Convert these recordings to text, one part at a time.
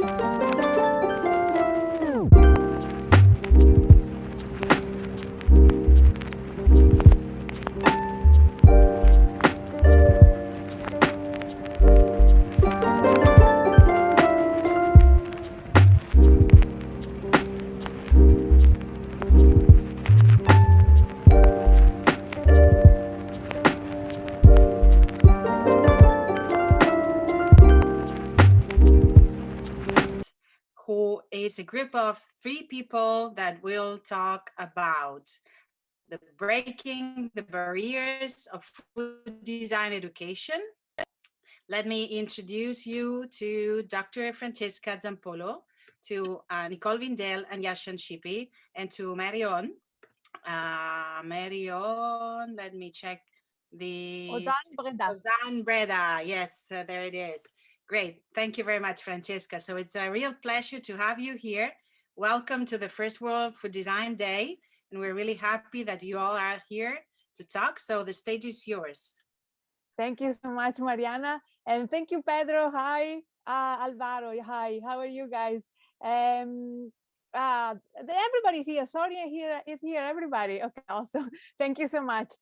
Who is a group of 3 people that will talk about the breaking the barriers of food design education. Let me introduce you to Dr. Francesca Zampollo, to Nicole Vindel and Yashan Shipi, and to Marion. Marion, let me check the... Ozan Breda, yes, there it is. Great, thank you very much, Francesca. So it's a real pleasure to have you here. Welcome to the First World Food Design Day, and we're really happy that you all are here to talk. So the stage is yours. Thank you so much, Mariana, and thank you, Pedro. Hi, Alvaro. Hi, how are you guys? Everybody's here. Sonia is here. Everybody. Okay, awesome. Thank you so much.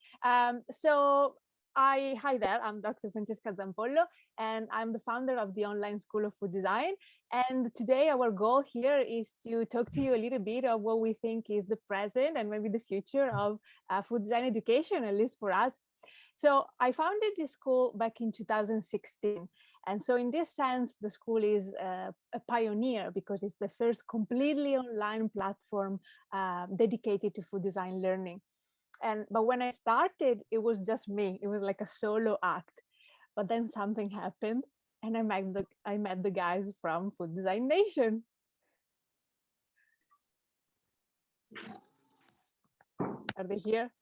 Hi there, I'm Dr. Francesca Zampollo, and I'm the founder of the Online School of Food Design. And today our goal here is to talk to you a little bit of what we think is the present and maybe the future of food design education, at least for us. So I founded this school back in 2016. And so in this sense, the school is a pioneer because it's the first completely online platform dedicated to food design learning. But when I started, it was just me. It was like a solo act. But then something happened, and I met the guys from Food Design Nation. Are they here?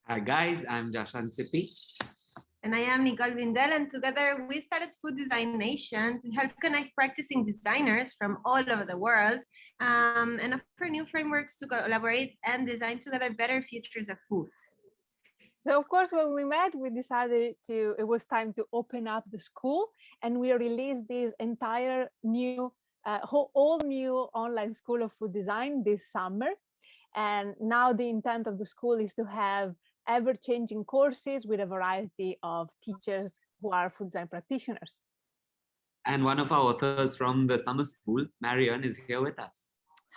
Hi guys, I'm Jashan Sippy. And I am Nicole Vindel, and together we started Food Design Nation to help connect practicing designers from all over the world and offer new frameworks to collaborate and design together better futures of food. So of course, when we met, we decided it was time to open up the school, and we released this entire new, all new online school of food design this summer. And now the intent of the school is to have ever-changing courses with a variety of teachers who are food design practitioners. And one of our authors from the summer school, Marion, is here with us.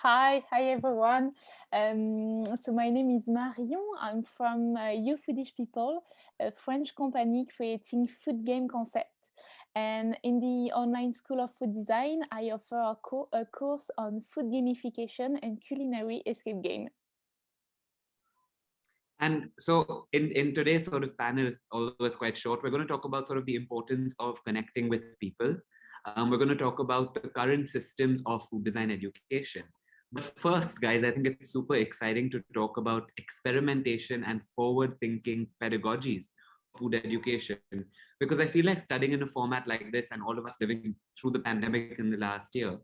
Hi everyone. So my name is Marion. I'm from You Foodish People, a French company creating food game concept. And in the online school of food design, I offer a course on food gamification and culinary escape game. And so in today's sort of panel, although it's quite short, we're going to talk about sort of the importance of connecting with people. We're going to talk about the current systems of food design education. But first, guys, I think it's super exciting to talk about experimentation and forward-thinking pedagogies of food education, because I feel like studying in a format like this, and all of us living through the pandemic in the last year,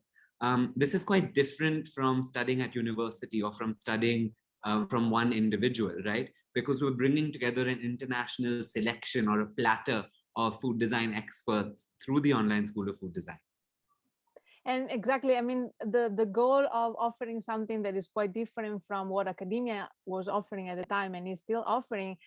this is quite different from studying at university or from studying from one individual, right? Because we're bringing together an international selection or a platter of food design experts through the Online School of Food Design. And exactly, I mean, the goal of offering something that is quite different from what academia was offering at the time and is still offering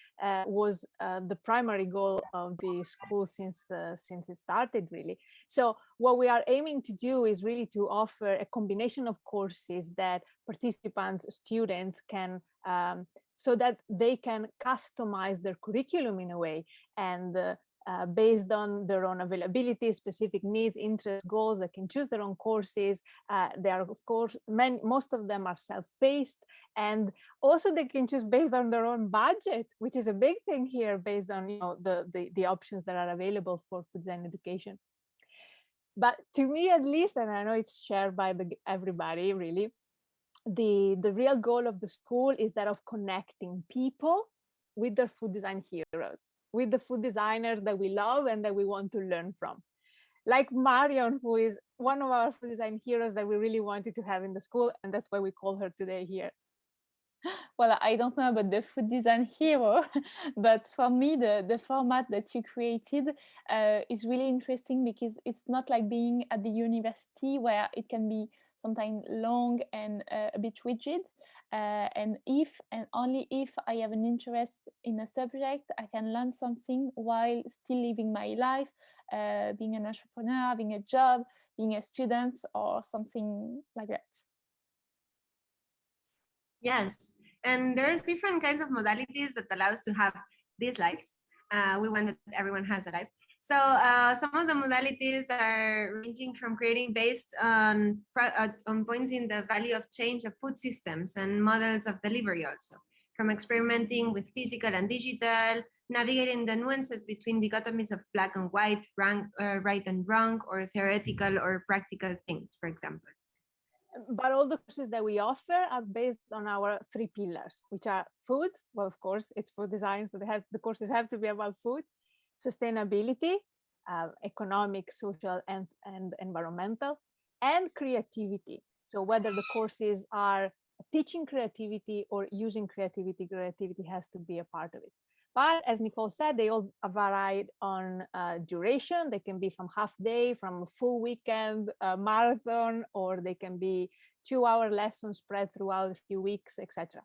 was the primary goal of the school since it started, really. So what we are aiming to do is really to offer a combination of courses that participants, students can, so that they can customize their curriculum in a way, and based on their own availability, specific needs, interests, goals, they can choose their own courses. They are, of course, most of them are self-paced, and also they can choose based on their own budget, which is a big thing here, based on the options that are available for food design education. But to me, at least, and I know it's shared by everybody, really, the real goal of the school is that of connecting people with their food design heroes, with the food designers that we love and that we want to learn from. Like Marion, who is one of our food design heroes that we really wanted to have in the school, and that's why we call her today here. Well, I don't know about the food design hero, but for me, the format that you created is really interesting because it's not like being at the university where it can be sometimes long and a bit rigid. And if and only if I have an interest in a subject, I can learn something while still living my life, being an entrepreneur, having a job, being a student, or something like that. Yes, and there's different kinds of modalities that allow us to have these lives. We want that everyone has a life. So some of the modalities are ranging from creating based on points in the value of change of food systems and models of delivery also, from experimenting with physical and digital, navigating the nuances between dichotomies of black and white, right and wrong, or theoretical or practical things, for example. But all the courses that we offer are based on our 3 pillars, which are food. Well, of course, it's food design, so the courses have to be about food, sustainability, economic, social, and environmental, and creativity. So whether the courses are teaching creativity or using creativity, creativity has to be a part of it. But as Nicole said, they all vary on duration. They can be from half day, from a full weekend, marathon, or they can be 2-hour lessons spread throughout a few weeks, etc.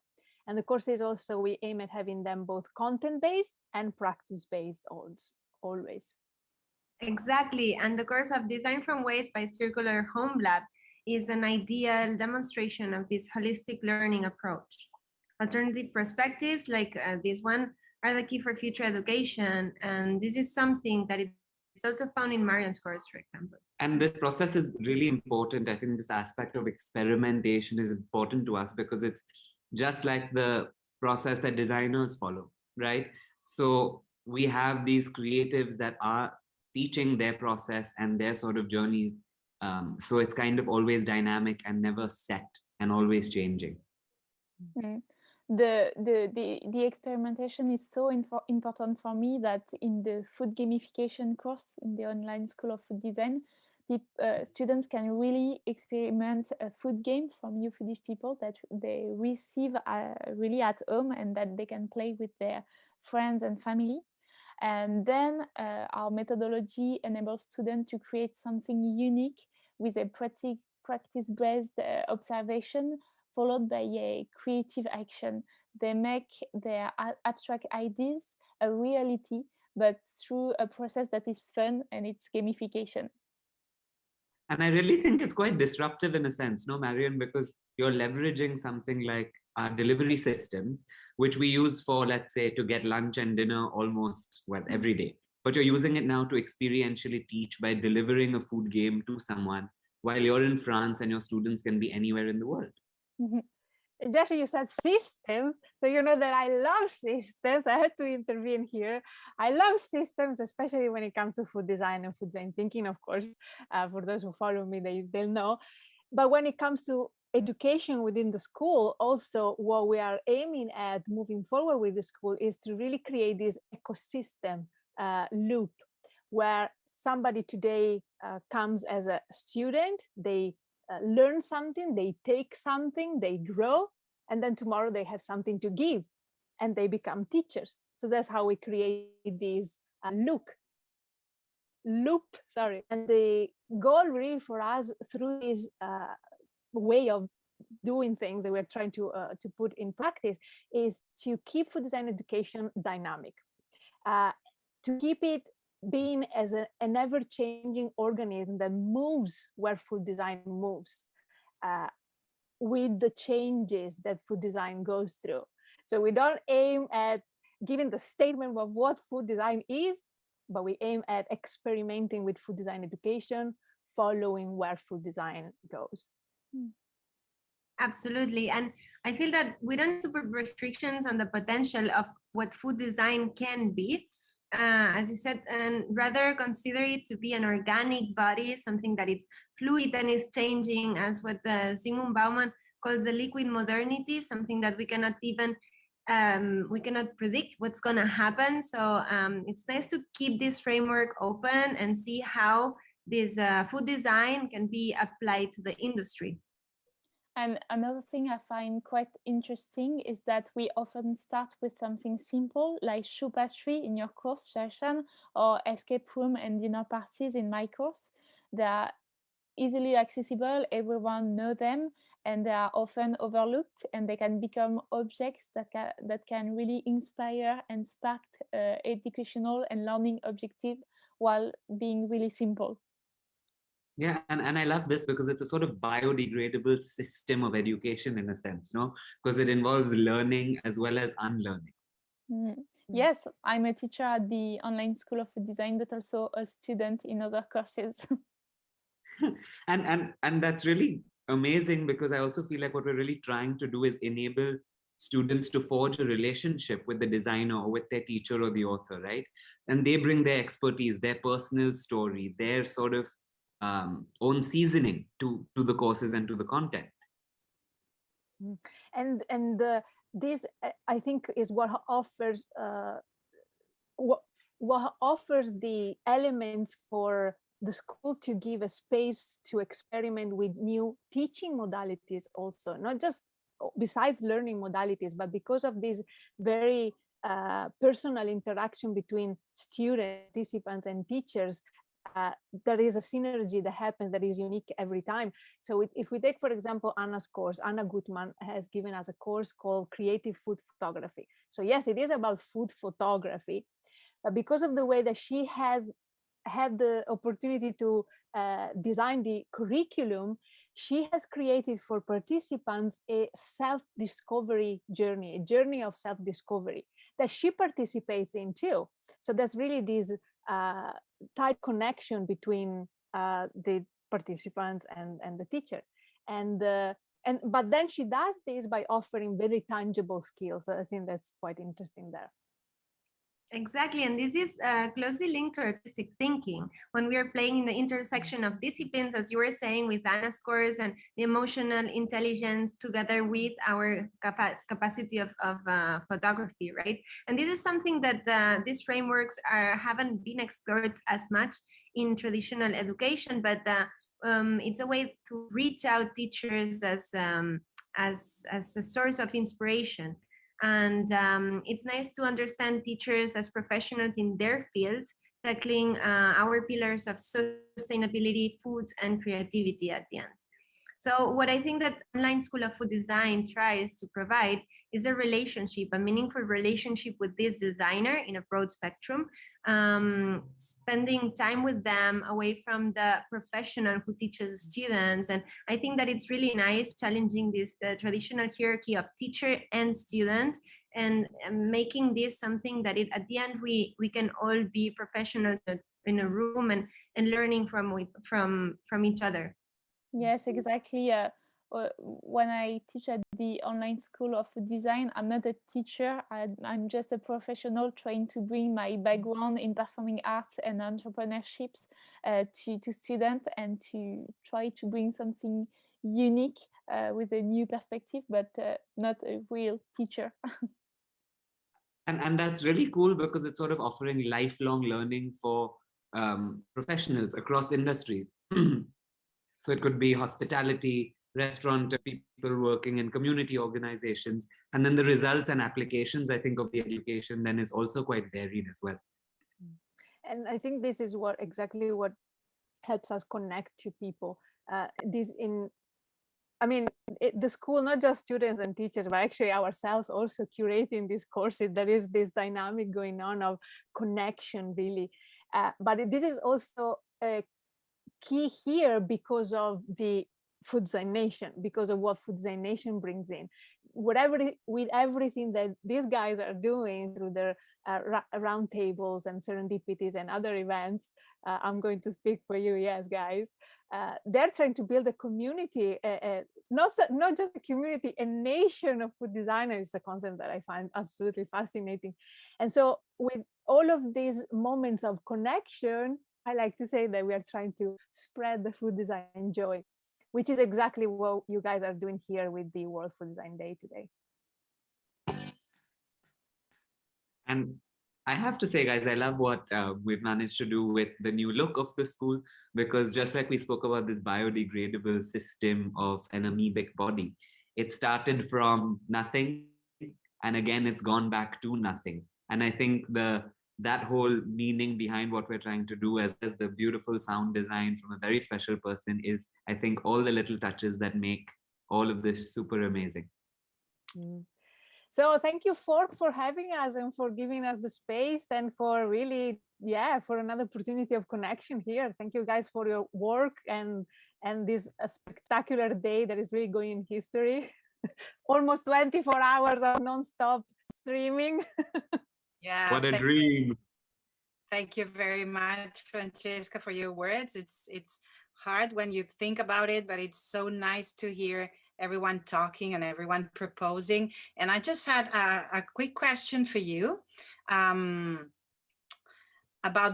And the courses also, we aim at having them both content-based and practice-based always. Exactly, and the course of Design from Waste by Circular Home Lab is an ideal demonstration of this holistic learning approach. Alternative perspectives like this one are the key for future education, and this is something that is also found in Marian's course, for example. And this process is really important. I think this aspect of experimentation is important to us because it's just like the process that designers follow, right? So we have these creatives that are teaching their process and their sort of journeys. So it's kind of always dynamic and never set and always changing. Mm. The experimentation is so important for me that in the food gamification course in the online school of food design, students can really experiment a food game from You Foodish People that they receive really at home and that they can play with their friends and family. And then our methodology enables students to create something unique with a practice-based observation followed by a creative action. They make their abstract ideas a reality, but through a process that is fun and it's gamification. And I really think it's quite disruptive in a sense, no, Marion, because you're leveraging something like our delivery systems, which we use for, let's say, to get lunch and dinner almost, well, every day. But you're using it now to experientially teach by delivering a food game to someone while you're in France and your students can be anywhere in the world. Mm-hmm. Just you said systems, so you know that I love systems. I had to intervene here. I love systems, especially when it comes to food design and food design thinking, of course. For those who follow me, they'll know. But when it comes to education within the school, also what we are aiming at moving forward with the school is to really create this ecosystem loop where somebody today comes as a student, they learn something, they take something, they grow, and then tomorrow they have something to give and they become teachers. So that's how we create this loop. And the goal really for us through this way of doing things that we're trying to put in practice is to keep food design education dynamic, to keep it being as an ever-changing organism that moves where food design moves with the changes that food design goes through. So we don't aim at giving the statement of what food design is, but we aim at experimenting with food design education, following where food design goes. Absolutely. And I feel that we don't put restrictions on the potential of what food design can be, as you said, and rather consider it to be an organic body, something that is fluid and is changing, as what Zygmunt Bauman calls the liquid modernity, something that we cannot even we cannot predict what's going to happen. So it's nice to keep this framework open and see how this food design can be applied to the industry. And another thing I find quite interesting is that we often start with something simple like shoe pastry in your course, Shashan, or escape room and dinner parties in my course. They are easily accessible, everyone knows them, and they are often overlooked, and they can become objects that can really inspire and spark educational and learning objective while being really simple. Yeah, and I love this because it's a sort of biodegradable system of education in a sense, no? Because it involves learning as well as unlearning. Yes, I'm a teacher at the online school of food design, but also a student in other courses. And that's really amazing, because I also feel like what we're really trying to do is enable students to forge a relationship with the designer or with their teacher or the author, right? And they bring their expertise, their personal story, their sort of own seasoning to the courses and to the content. And this I think is what offers what offers the elements for the school to give a space to experiment with new teaching modalities also, not just besides learning modalities, but because of this very personal interaction between students, participants, and teachers, there is a synergy that happens that is unique every time. So if we take, for example, Anna's course, Anna Gutmann has given us a course called Creative Food Photography. So yes, it is about food photography, but because of the way that she has had the opportunity to design the curriculum, she has created for participants a self-discovery journey, a journey of self-discovery that she participates in too. So that's really this tight connection between the participants and the teacher. But then she does this by offering very tangible skills. So I think that's quite interesting there. Exactly, and this is closely linked to artistic thinking. When we are playing in the intersection of disciplines, as you were saying, with Anna's course and the emotional intelligence together with our capacity of photography, right? And this is something that these frameworks haven't been explored as much in traditional education, but it's a way to reach out teachers as a source of inspiration. And it's nice to understand teachers as professionals in their fields, tackling our pillars of sustainability, food, and creativity at the end. So what I think that Online School of Food Design tries to provide is a relationship, a meaningful relationship with this designer in a broad spectrum, spending time with them away from the professional who teaches students. And I think that it's really nice challenging this traditional hierarchy of teacher and student, and making this something that at the end we can all be professionals in a room and learning from each other. Yes, exactly. When I teach at the online school of food design, I'm not a teacher. I'm just a professional trying to bring my background in performing arts and entrepreneurships to students, and to try to bring something unique with a new perspective, but not a real teacher. And that's really cool, because it's sort of offering lifelong learning for professionals across industries. So it could be hospitality, restaurant, people working in community organizations. And then the results and applications, I think, of the education then is also quite varied as well. And I think this is exactly what helps us connect to people. The school, not just students and teachers, but actually ourselves also curating these courses. There is this dynamic going on of connection, really. But this is also key here because of the Food Design Nation, because of what Food Design Nation brings in. With everything that these guys are doing through their roundtables and serendipities and other events, I'm going to speak for you, yes, guys. They're trying to build a community, not just a community, a nation of food designers is a concept that I find absolutely fascinating. And so with all of these moments of connection, I like to say that we are trying to spread the food design joy, which is exactly what you guys are doing here with the World Food Design Day today. And I have to say, guys, I love what we've managed to do with the new look of the school, because just like we spoke about this biodegradable system of an amoebic body, it started from nothing, and again, it's gone back to nothing. And I think that whole meaning behind what we're trying to do, as the beautiful sound design from a very special person, is, I think, all the little touches that make all of this super amazing. Mm. So thank you for having us and for giving us the space and for really, yeah, for another opportunity of connection here. Thank you guys for your work and this spectacular day that is really going in history. Almost 24 hours of non-stop streaming. Yeah. What a dream. Thank you very much, Francesca, for your words. It's hard when you think about it, but it's so nice to hear everyone talking and everyone proposing. And I just had a quick question for you about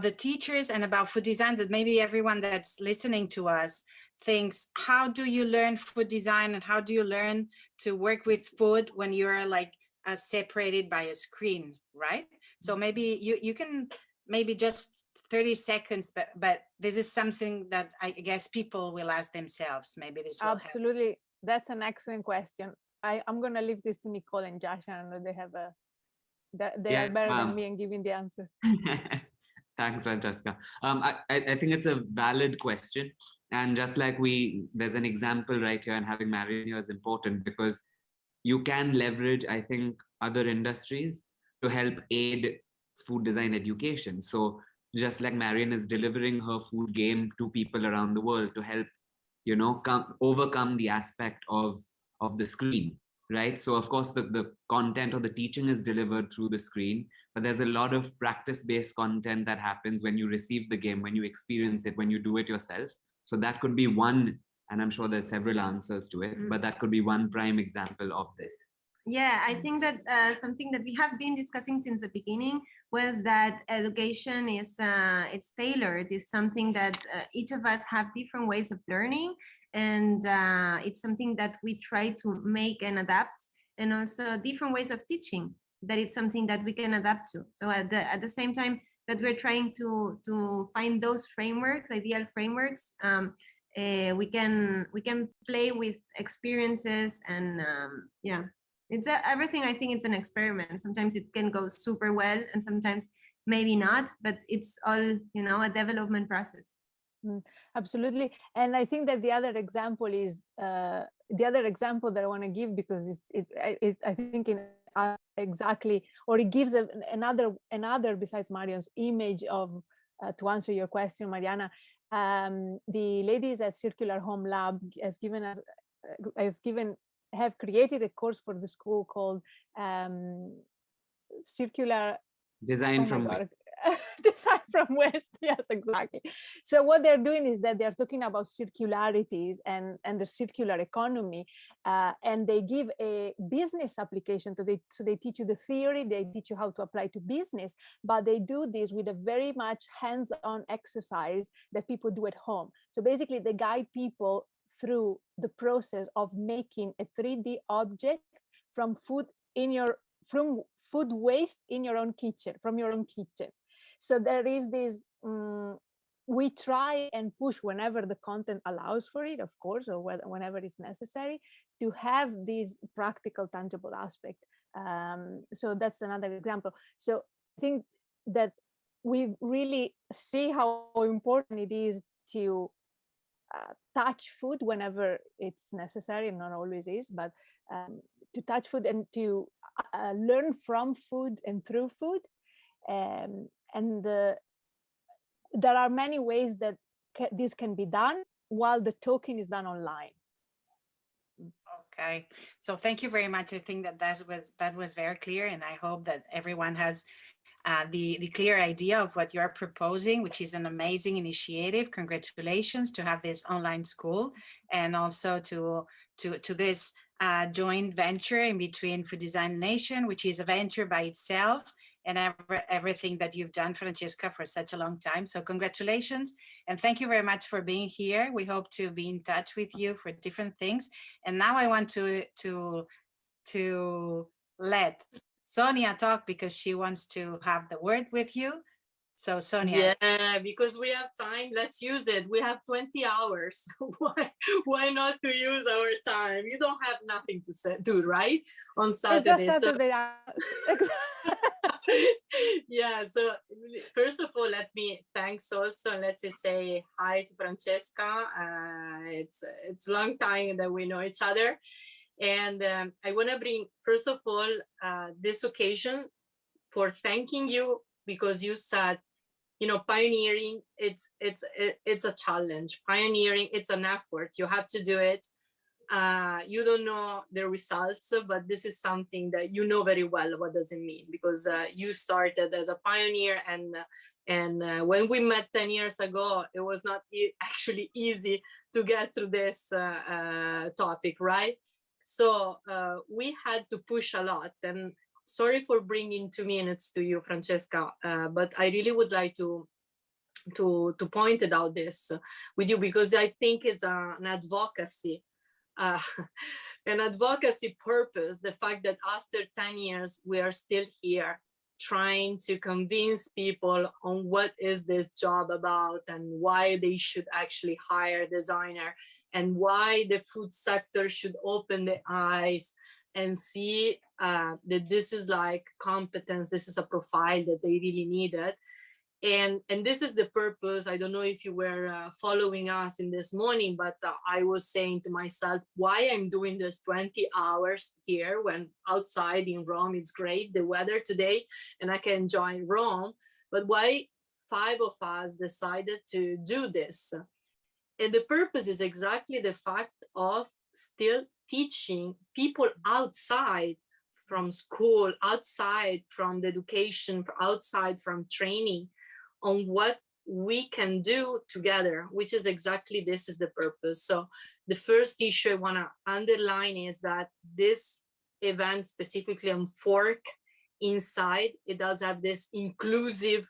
the teachers and about food design, that maybe everyone that's listening to us thinks, how do you learn food design and how do you learn to work with food when you're like separated by a screen, right? So maybe you can maybe just 30 seconds, but this is something that I guess people will ask themselves. Maybe this will Absolutely. Help. That's an excellent question. I'm going to leave this to Nicole and Josh. I know they have they are better than me in giving the answer. Thanks, Francesca. I think it's a valid question. And just like there's an example right here, and having Marion here is important because you can leverage, I think, other industries to help aid food design education. So just like Marion is delivering her food game to people around the world to help, overcome the aspect of the screen, right? So of course the content or the teaching is delivered through the screen, but there's a lot of practice-based content that happens when you receive the game, when you experience it, when you do it yourself. So that could be one, and I'm sure there's several answers to it, but that could be one prime example of this. Yeah, I think that something that we have been discussing since the beginning was that education is it's tailored. It's something that each of us have different ways of learning, and it's something that we try to make and adapt, and also different ways of teaching. That it's something that we can adapt to. So at the same time that we're trying to find those frameworks, ideal frameworks, we can play with experiences and yeah. It's everything. I think it's an experiment. Sometimes it can go super well and sometimes maybe not, but it's all, a development process. Absolutely. And I think that the other example is the other example that I want to give, because I think exactly, or it gives another besides Marion's image of to answer your question, Mariana. The ladies at Circular Home Lab have created a course for the school called Circular Design from West. Design from West. Yes, exactly. So what they're doing is that they're talking about circularities and the circular economy, and they give a business application. So they teach you the theory, they teach you how to apply to business, but they do this with a very much hands-on exercise that people do at home. So basically they guide people through the process of making a 3D object from food waste in your own kitchen, from your own kitchen. So there is this, we try and push whenever the content allows for it, of course, or whenever it's necessary, to have this practical, tangible aspect. So that's another example. So I think that we really see how important it is to touch food whenever it's necessary, and not always is, but to touch food and to learn from food and through food. And there are many ways that this can be done while the talking is done online. Okay, so thank you very much. I think that was very clear, and I hope that everyone has the clear idea of what you're proposing, which is an amazing initiative. Congratulations to have this online school, and also to this joint venture in between Food Design Nation, which is a venture by itself, and everything that you've done, Francesca, for such a long time. So congratulations, and thank you very much for being here. We hope to be in touch with you for different things. And now I want to let Sonia talk because she wants to have the word with you. So Sonia. Yeah, because we have time, let's use it. We have 20 hours. Why not to use our time? You don't have nothing to say, do, right? On Saturday. It's just Saturday. Yeah, so first of all, let me thanks also, and let's just say hi to Francesca. It's a long time that we know each other. And I want to bring, first of all, this occasion for thanking you, because you said, you know, pioneering, it's a challenge. Pioneering, it's an effort. You have to do it. You don't know the results, but this is something that you know very well what does it mean, because you started as a pioneer, and when we met 10 years ago, it was not actually easy to get through this topic, right? So we had to push a lot, and sorry for bringing 2 minutes to you, Francesca, but I really would like to point it out this with you, because I think it's an advocacy purpose, the fact that after 10 years, we are still here trying to convince people on what is this job about, and why they should actually hire a designer, and why the food sector should open the eyes and see that this is like competence, this is a profile that they really needed. And this is the purpose. I don't know if you were following us in this morning, but I was saying to myself, why I'm doing this 20 hours here when outside in Rome it's great, the weather today, and I can enjoy Rome, but why 5 of us decided to do this? And the purpose is exactly the fact of still teaching people outside from school, outside from the education, outside from training, on what we can do together, which is exactly this is the purpose. So the first issue I want to underline is that this event, specifically on Fork Inside, it does have this inclusive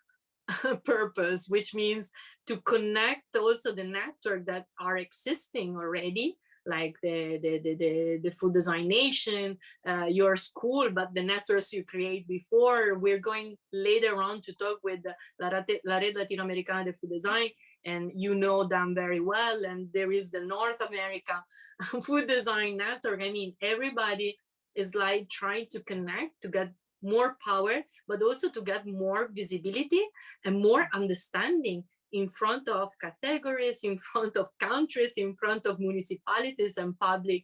purpose, which means to connect also the network that are existing already, like the Food Design Nation, your school, but the networks you create before. We're going later on to talk with La Red Latinoamericana de Food Design, and you know them very well. And there is the North America Food Design Network. I mean, everybody is like trying to connect to get more power, but also to get more visibility and more understanding in front of categories, in front of countries, in front of municipalities and public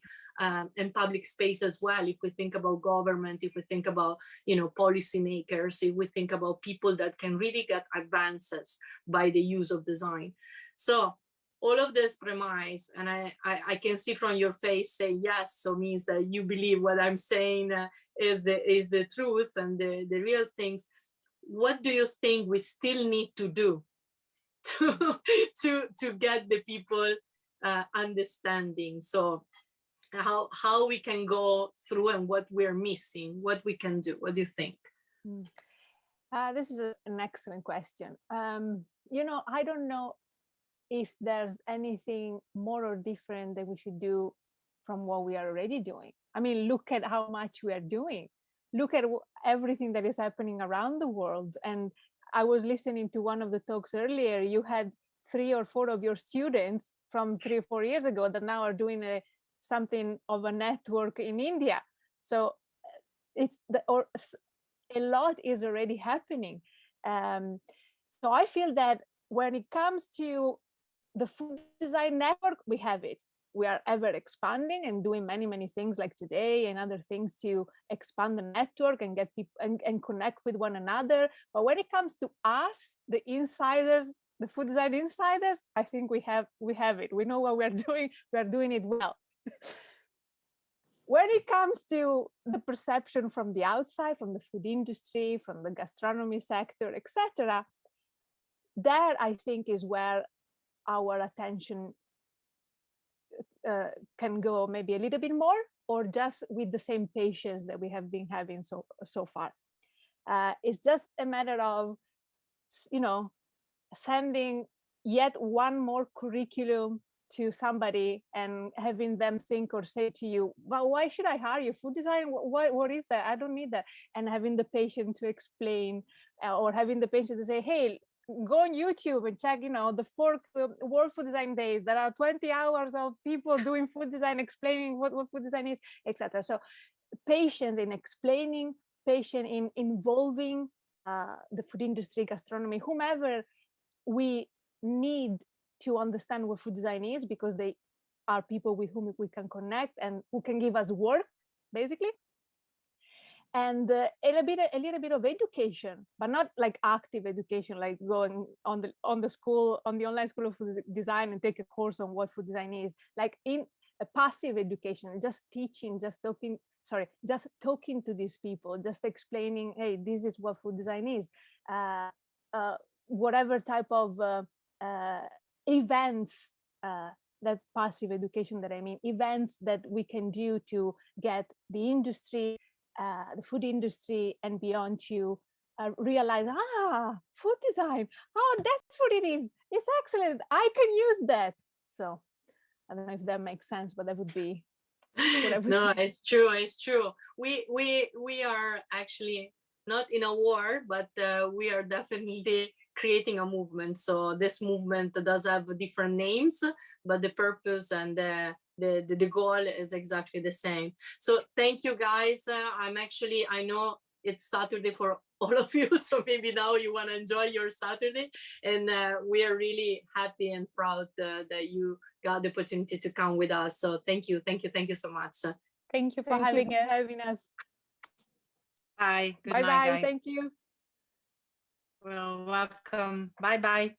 space as well. If we think about government, if we think about, you know, policymakers, if we think about people that can really get advances by the use of design. So all of this premise, and I can see from your face say yes, so means that you believe what I'm saying is the truth and the real things. What do you think we still need to do to get the people understanding? So how we can go through, and what we're missing, what we can do. What do you think? This is an excellent question. You know, I don't know if there's anything more or different that we should do from what we are already doing. I mean, look at how much we are doing. Look at everything that is happening around the world. And I was listening to one of the talks earlier. You had 3 or 4 of your students from 3 or 4 years ago that now are doing something of a network in India. So a lot is already happening. So I feel that when it comes to the food design network, we have it. We are ever expanding and doing many, many things like today and other things to expand the network and get people and connect with one another. But when it comes to us, the insiders, the food design insiders, I think we have it. We know what we're doing. We're doing it well. When it comes to the perception from the outside, from the food industry, from the gastronomy sector, etc., there I think is where our attention can go maybe a little bit more, or just with the same patience that we have been having so far. It's just a matter of, you know, sending yet one more curriculum to somebody and having them think or say to you, well, why should I hire you? Food design, what is that? I don't need that. And having the patience to explain, or having the patience to say, hey, go on YouTube and check, the 4 World Food Design Days. There are 20 hours of people doing food design, explaining what food design is, etc. So patience in explaining, patience in involving the food industry, gastronomy, whomever we need to understand what food design is, because they are people with whom we can connect and who can give us work, basically. And a little bit of education, but not like active education, like going on the online school of food design and take a course on what food design is, like in a passive education, just teaching, just talking to these people, just explaining, hey, this is what food design is. Whatever type of events, that passive education that I mean, events that we can do to get the industry, the food industry and beyond to realize, food design, that's what it is. It's excellent. I can use that. So I don't know if that makes sense, but that would be what I would No, say. it's true. It's true. We are actually not in a war, but we are definitely creating a movement. So this movement does have different names, but the purpose and the goal is exactly the same. So thank you guys. I know it's Saturday for all of you, so maybe now you want to enjoy your Saturday, and we are really happy and proud that you got the opportunity to come with us. So thank you so much. Thank you for having us. Bye. Good Bye night, bye. guys. Thank you. Well, welcome. Bye bye.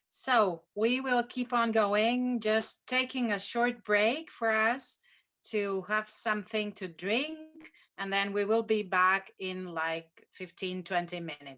So we will keep on going, just taking a short break for us to have something to drink, and then we will be back in like 15-20 minutes.